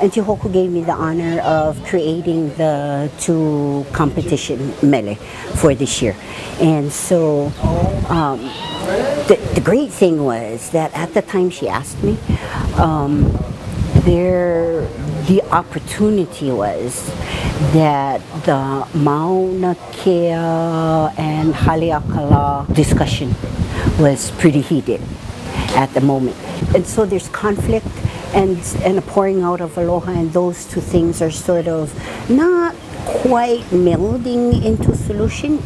And Tihoku gave me the honor of creating the 2 competition mele for this year. And so the great thing was that at the time she asked me, the opportunity was that the Mauna Kea and Haleakala discussion was pretty heated at the moment. And so there's conflict and a pouring out of aloha, and those 2 things are sort of not quite melding into solution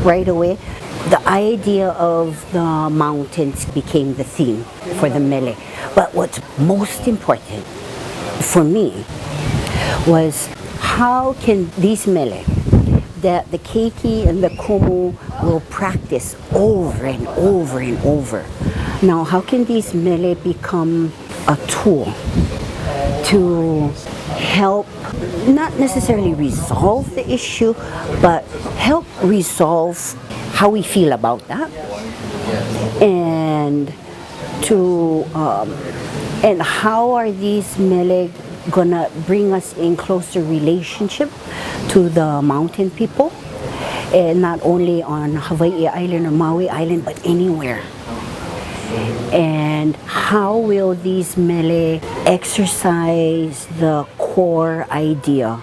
right away. The idea of the mountains became the theme for the mele. But what's most important for me was how can these mele that the Keiki and the Kumu will practice over and over and over. Now, how can these mele become a tool to help not necessarily resolve the issue, but help resolve how we feel about that, and and how are these mele gonna bring us in closer relationship to the mountain people, and not only on Hawaii Island or Maui Island, but anywhere. And how will these mele exercise the core idea,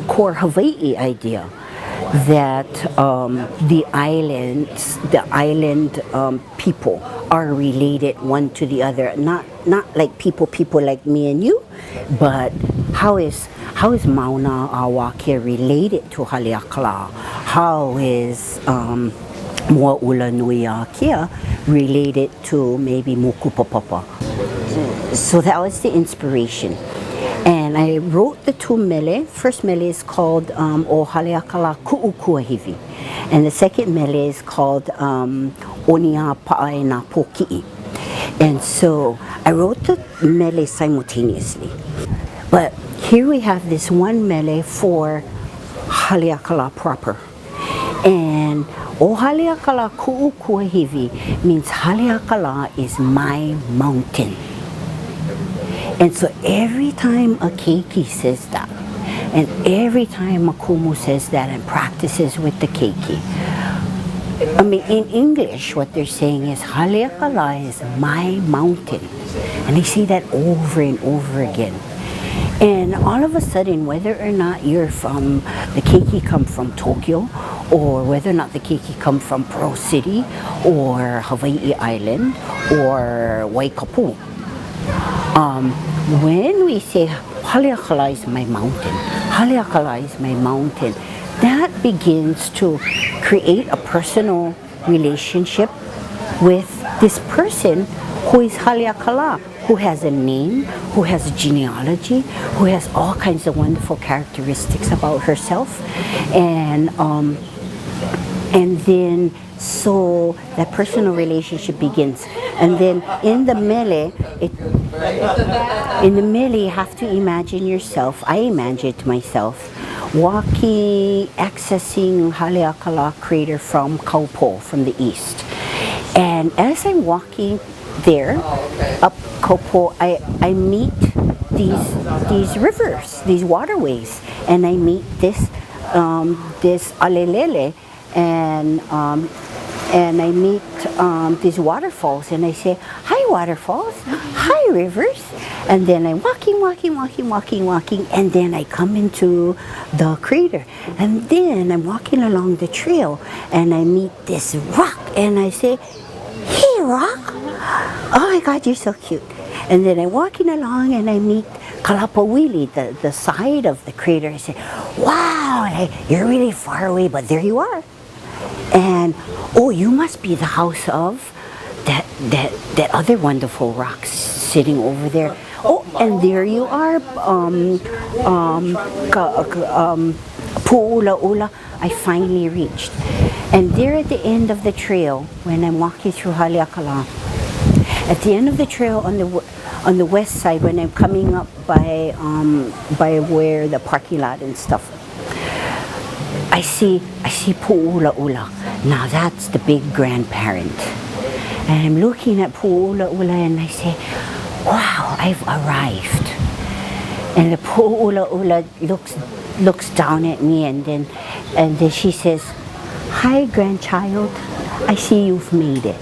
core Hawaii idea, that the island people are related one to the other, not like people like me and you, but how is Mauna Awake related to Haleakala? How is Moa'ula Nui Akea related to maybe Mokupapapa? So that was the inspiration. And I wrote the 2 mele. First mele is called O Haleakala Ku'ukuahivi. And the second mele is called Onia Pa'aina Poki'i. And so I wrote the mele simultaneously. But here we have this one mele for Haleakala proper. And O Haleakala Ku'ukuahivi means Haleakala is my mountain. And so every time a Keiki says that, and every time a Kumu says that and practices with the Keiki, I mean, in English, what they're saying is Haleakala is my mountain. And they say that over and over again. And all of a sudden, whether or not you're from, the Keiki come from Tokyo, or whether or not the Keiki come from Pearl City, or Hawaii Island, or Waikapu, when we say Haleakala is my mountain, Haleakala is my mountain, that begins to create a personal relationship with this person who is Haleakala, who has a name, who has a genealogy, who has all kinds of wonderful characteristics about herself, and then so that personal relationship begins. And then in the mele, you have to imagine yourself, I imagine it myself, walking, accessing Haleakala crater from Kaupo, from the east. And as I'm walking there, up Kaupo, I meet these rivers, these waterways, and I meet this alelele, and I meet these waterfalls, and I say, hi waterfalls, hi rivers, and then I'm walking, and then I come into the crater, and then I'm walking along the trail, and I meet this rock, and I say, hey rock, oh my God, you're so cute. And then I'm walking along, and I meet Kalapawili, the side of the crater. I say, wow, you're really far away, but there you are. And oh, you must be the house of that other wonderful rock sitting over there. Oh, and there you are, Pu'ulaula. I finally reached. And there at the end of the trail, when I'm walking through Haleakala, at the end of the trail on the west side, when I'm coming up by where the parking lot and stuff, I see Pu'ulaula. Now that's the big grandparent. And I'm looking at Pu'ula Ula and I say, wow, I've arrived. And the Pu'ula Ula looks down at me and then she says, hi grandchild, I see you've made it.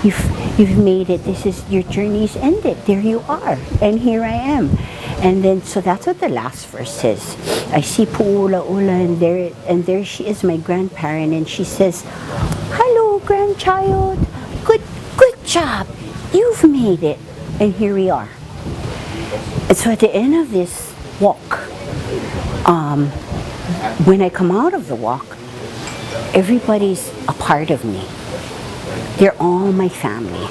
You've made it. This is your journey's ended. There you are, and here I am. And then so that's what the last verse says. I see Pu'ula Ula and there she is, my grandparent, and she says, hello grandchild, good job, you've made it, and here we are. And so at the end of this walk, when I come out of the walk, everybody's a part of me. They're all my family.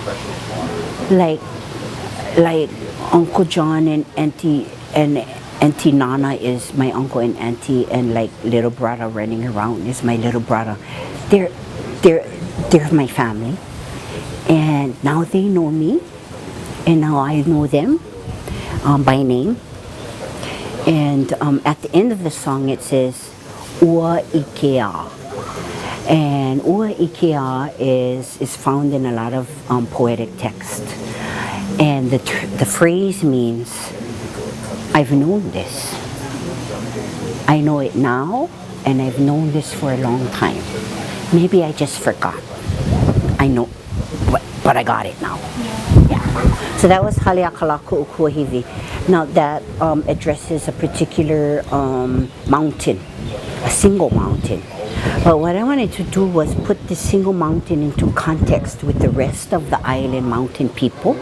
Like Uncle John and Auntie Nana is my uncle and auntie, and like little brother running around is my little brother. They're my family, and now they know me, and now I know them by name. And at the end of the song it says Ua Ikea. And Ua Ikea is found in a lot of poetic text. And the phrase means, I've known this. I know it now, and I've known this for a long time. Maybe I just forgot. I know, but I got it now. Yeah. So that was Haleakala Ku'ukuahiwi. Now that addresses a particular mountain, a single mountain. But what I wanted to do was put this single mountain into context with the rest of the island mountain people,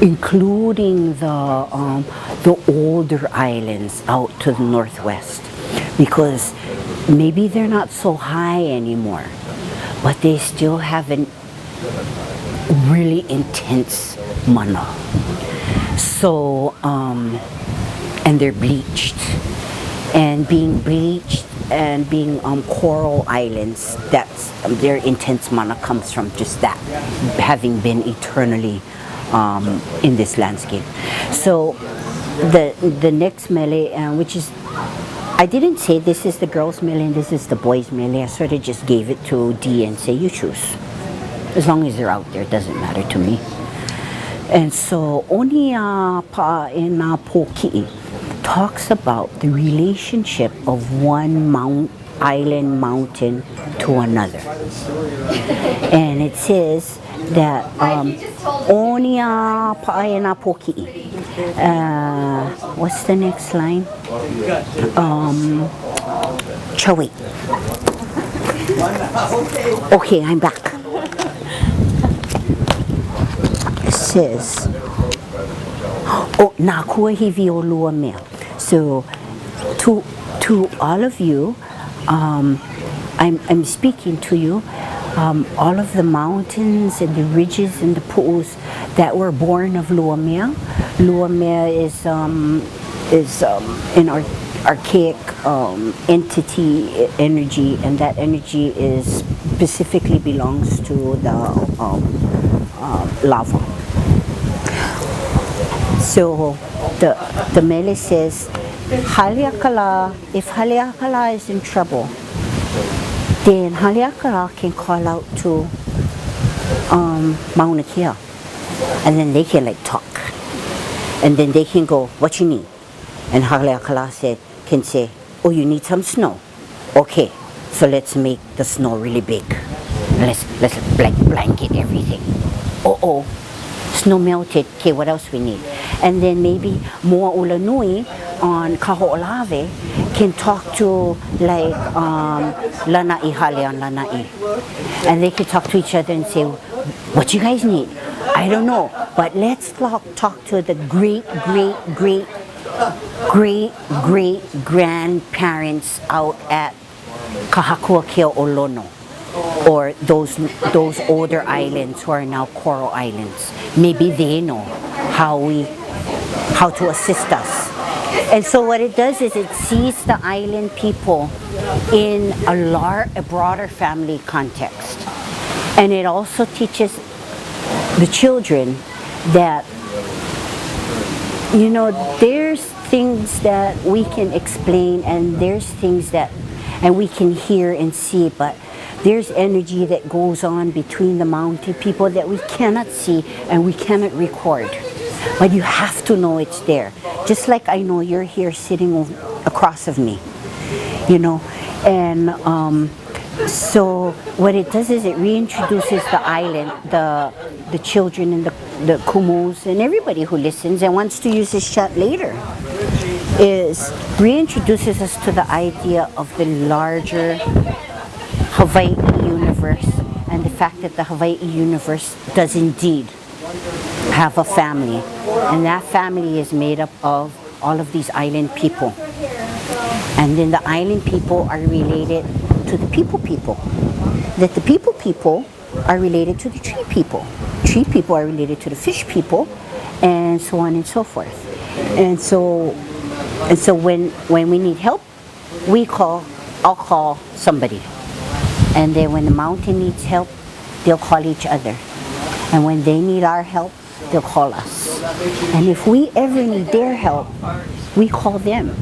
including the older islands out to the northwest, because maybe they're not so high anymore, but they still have a really intense mana. So, and they're bleached, and being bleached and being coral islands, that's their intense mana comes from just that, having been eternally in this landscape. So the next mele, which is, I didn't say this is the girls' mele and this is the boys' mele. I sort of just gave it to Dee and say you choose. As long as they're out there, it doesn't matter to me. And so Onia Pa'ena Poki'i talks about the relationship of one island mountain to another. And it says that Onia Pa'ena Poki'i. What's the next line? Chawit. Okay, I'm back. It says, oh, na kuahiwi o lua mea. So, to all of you, I'm speaking to you, all of the mountains and the ridges and the pools that were born of lua mea. Lua mea is an archaic entity, energy, and that energy is specifically belongs to the lava. So the mele says, Haleakala, if Haleakala is in trouble, then Haleakala can call out to Mauna Kea, and then they can like talk, and then they can go, what you need? And Haleakala can say, oh, you need some snow? Okay, so let's make the snow really big. Let's blanket everything. Oh, snow melted. Okay, what else we need? And then maybe Moa Ulanui on Kaho'olawe can talk to like Lanai Hale on Lanai. And they can talk to each other and say, what you guys need? I don't know, but let's talk to the great grandparents out at Kahakua Kea'olono, or those older islands who are now coral islands. Maybe they know how to assist us. And so what it does is it sees the island people in a broader family context. And it also teaches the children that, you know, there's things that we can explain, and there's things that and we can hear and see, but There's energy that goes on between the mountain people that we cannot see and we cannot record. But you have to know it's there. Just like I know you're here sitting across of me, you know. And so what it does is it reintroduces the island, the children and the kumos and everybody who listens and wants to use this chat later, is reintroduces us to the idea of the larger Hawaii universe and the fact that the Hawaii universe does indeed have a family, and that family is made up of all of these island people, and then the island people are related to the people, that the people are related to the tree people are related to the fish people, and so on and so forth. And so when we need help, I'll call somebody. And then when the mountain needs help, they'll call each other. And when they need our help, they'll call us. And if we ever need their help, we call them.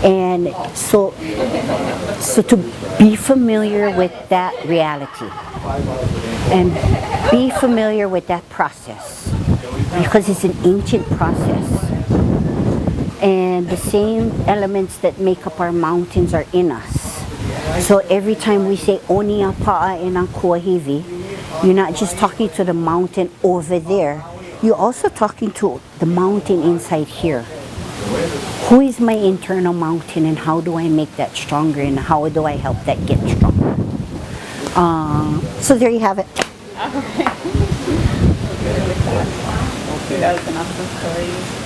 And so to be familiar with that reality and be familiar with that process, because it's an ancient process. And the same elements that make up our mountains are in us. So every time we say Onia Pa'a e nā Kuahiwi, you're not just talking to the mountain over there, you're also talking to the mountain inside here. Who is my internal mountain and how do I make that stronger and how do I help that get stronger? So there you have it. Okay. That was an awesome story.